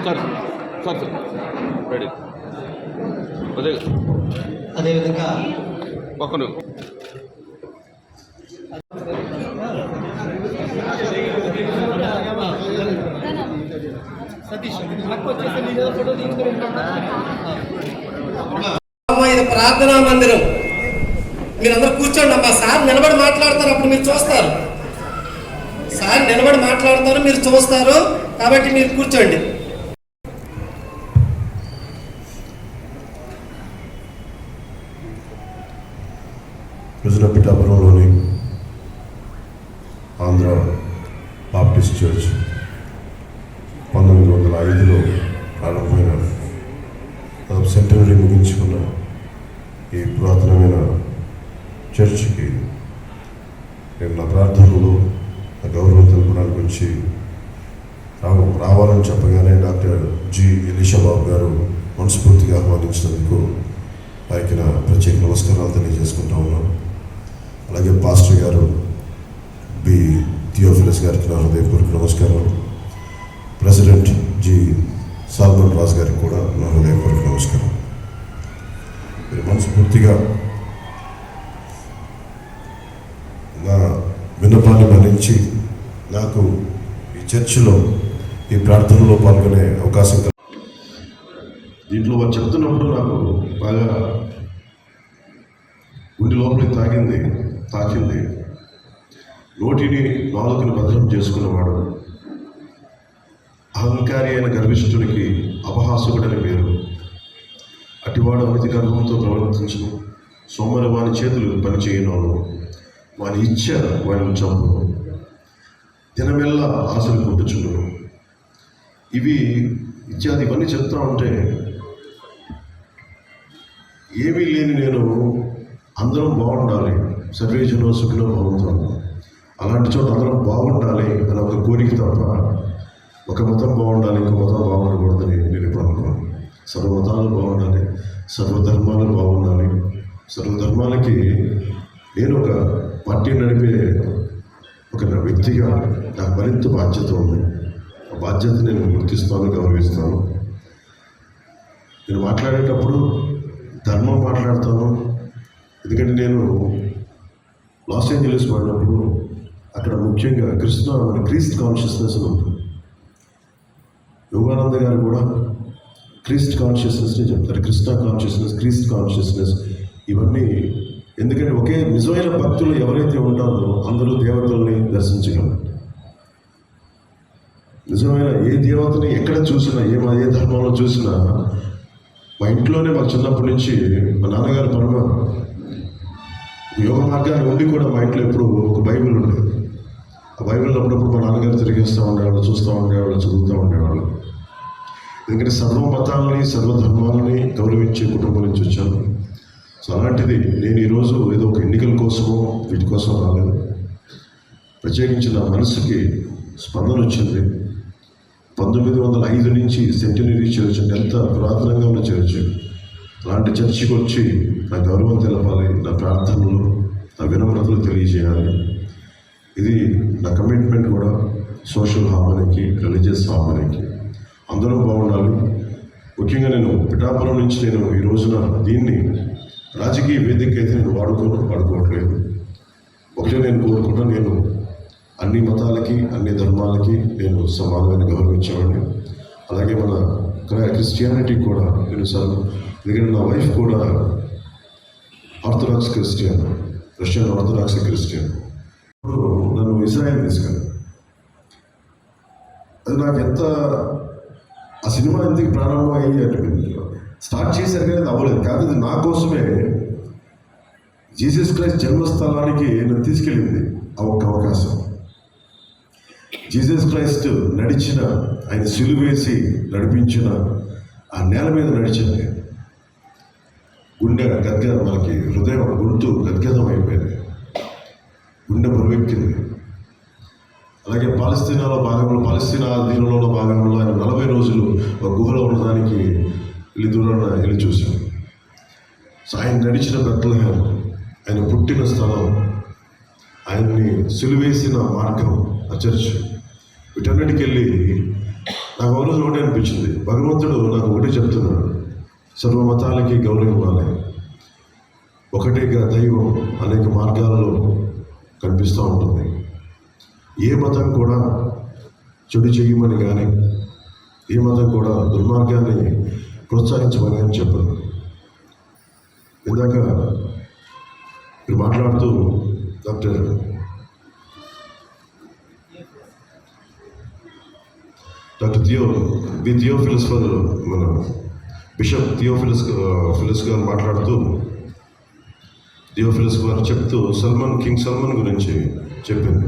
Sir ready. అదేవిధంగా పక్కన ఇది ప్రార్థనా మందిరం. మీరందరూ కూర్చోండి అమ్మా. సార్ నిలబడి మాట్లాడతారు, అప్పుడు మీరు చూస్తారు. సార్ నిలబడి మాట్లాడతారు, మీరు చూస్తారు. కాబట్టి మీరు కూర్చోండి. పిఠాపురంలోని ఆంధ్ర బాప్టిస్ట్ చర్చ్ 1905లో ప్రారంభమైన సెంటనరీ ముగించుకున్న ఈ పురాతనమైన చర్చికి నేను నా ప్రార్థనలో నా గౌరవం తెలపడానికి వచ్చి రావాలని చెప్పగానే డాక్టర్ జి ఎలీషా బాబు గారు మనస్ఫూర్తిగా ఆహ్వానించినందుకు వారికి నా ప్రత్యేక నమస్కారాలు తెలియజేసుకుంటా ఉన్నాను. అలాగే పాస్టర్ గారు బి థియోఫిలస్ గారికి నా హృదయపూర్వక నమస్కారం. ప్రెసిడెంట్ జి సాల్మన్ రాజ్ గారికి కూడా నా హృదయపూర్వక నమస్కారం. మీరు మనస్ఫూర్తిగా నా విన్నపాన్ని మన్నించి నాకు ఈ చర్చిలో ఈ ప్రార్థనలో పాల్గొనే అవకాశం దీంట్లో వారు చెప్తున్నప్పుడు నాకు బాగా గుండె లోపలికి తాకింది. నోటిని నాలుకను భద్రం చేసుకున్నవాడు, అహంకారి అయిన గర్విష్ఠునికి అపహాసుకుడని పేరు. అటివాడు అమితి గర్వంతో ప్రవర్తించను, సోమరి వాని చేతులు పనిచేయను, వాని ఇచ్చ వాడిని చంపును, దినమెల్లా ఆశలు పుట్టుచుండును. ఇవన్నీ చెప్తా ఉంటే ఏమీ లేని నేను అందరం బాగుండాలి, సర్వేజనో సుఖినో భవంతు, అలాంటి చోట అందరం బాగుండాలి అని ఒక కోరిక తప్ప ఒక మతం బాగుండాలి ఇంకో మతం బాగుండకూడదని నేను ఎప్పుడు అనుకున్నాను. సర్వమతాలు బాగుండాలి, సర్వధర్మాలు బాగుండాలి. సర్వధర్మాలకి నేను ఒక పార్టీ నడిపే ఒక వ్యక్తిగా నాకు మరింత బాధ్యత ఉంది. ఆ బాధ్యత నేను గుర్తిస్తాను, గౌరవిస్తాను. నేను మాట్లాడేటప్పుడు ధర్మం మాట్లాడతాను. ఎందుకంటే నేను లాస్ ఏంజలీస్ పడినప్పుడు అక్కడ ముఖ్యంగా క్రీస్తు కాన్షియస్నెస్ ఉంటుంది. యోగానంద గారు కూడా క్రీస్తు కాన్షియస్నెస్ని చెప్తారు. క్రిస్టా కాన్షియస్నెస్, క్రీస్తు కాన్షియస్నెస్, ఇవన్నీ ఎందుకంటే ఒకే నిజమైన భక్తులు ఎవరైతే ఉంటారో అందరూ దేవతల్ని దర్శించగలరు. నిజమైన ఏ దేవతని ఎక్కడ చూసినా, ఏ ధర్మంలో చూసినా, మా ఇంట్లోనే మాకు చిన్నప్పటి నుంచి మా నాన్నగారు పరమ యోగ మార్గాన్ని ఉండి కూడా మా ఇంట్లో ఎప్పుడు ఒక బైబిల్ ఉండేది. ఆ బైబిల్ అప్పుడప్పుడు మా నాన్నగారు తిరిగేస్తూ ఉండేవాళ్ళు, చూస్తూ ఉండేవాళ్ళు, చదువుతూ ఉండేవాళ్ళు. ఎందుకంటే సర్వ మతాలని, సర్వధర్మాలని గౌరవించే కుటుంబం నుంచి వచ్చాను. సో అలాంటిది నేను ఈరోజు ఏదో ఒక ఎన్నికల కోసమో వీటి కోసం రాలేదు. ప్రత్యేకించి నా మనసుకి స్పందన వచ్చింది. 1905 నుంచి సెంటనరీ చర్చ్ అంటే ఎంత పురాతనంగా ఉన్న చర్చ్, అలాంటి చర్చికి వచ్చి నా గౌరవం తెలపాలి, నా ప్రార్థనలు, నా వినమ్రతలు తెలియజేయాలి. ఇది నా కమిట్మెంట్ కూడా. సోషల్ హార్మనీకి, రిలీజియస్ హార్మనీకి అందరూ బాగుండాలి. ముఖ్యంగా నేను పిఠాపురం నుంచి నేను ఈ రోజున దీన్ని రాజకీయ వేదిక అయితే నేను వాడుకోవట్లేదు. ఒకటే నేను కోరుకుంటా, నేను అన్ని మతాలకి, అన్ని ధర్మాలకి నేను సమానమైన గౌరవించేవాడిని. అలాగే మన క్రిస్టియానిటీ కూడా నేను ఎందుకంటే నా వైఫ్ కూడా orthodox Christian, Russian orthodox Christian. ఇప్పుడు నన్ను ఇజ్రాయెల్ తీసుకెళ్ళి అది నాకు ఎంత ఆ సినిమా ఎందుకు ప్రారంభం అయ్యి అంటే స్టార్ట్ చేశారు కానీ అది అవ్వలేదు. కానీ అది నా కోసమే జీసస్ క్రైస్ట్ జన్మస్థలానికి నన్ను తీసుకెళ్ళింది ఆ ఒక్క అవకాశం. జీసస్ క్రైస్ట్ నడిచిన, ఆయన సిలువేసి నడిపించిన ఆ నేల మీద నడిచింది. గుండె మనకి హృదయం గొంతు గద్గదం అయిపోయింది, గుండె బరువెక్కింది. అలాగే పాలస్తీనా దీనిలో భాగంలో ఆయన 40 రోజులు ఒక గుహలో ఉండడానికి దూరాన వెళ్ళి చూశాం. సో ఆయన నడిచిన బెత్లెహేమ్, ఆయన పుట్టిన స్థలం, ఆయన్ని సిలువేసిన మార్గం ఆ చర్చ్. వీటన్నిటికి వెళ్ళి నాకు ఒక రోజు ఒకటి అనిపించింది, భగవంతుడు నాకు ఒకటి చెప్తున్నాడు, సర్వ మతాలకి గౌరవం ఇవ్వాలి. ఒకటేగా దైవం అనేక మార్గాల్లో కనిపిస్తూ ఉంటుంది. ఏ మతం కూడా చెడు చేయమని కానీ, ఏ మతం కూడా దుర్మార్గాన్ని ప్రోత్సహించమని అని చెప్పను. ఇందాక మీరు మాట్లాడుతూ డాక్టర్ థియోఫిలస్ మన బిషప్ థియోఫిలస్ గారు మాట్లాడుతూ, థియోఫిలస్ గారు చెప్తూ కింగ్ సల్మాన్ గురించి చెప్పింది.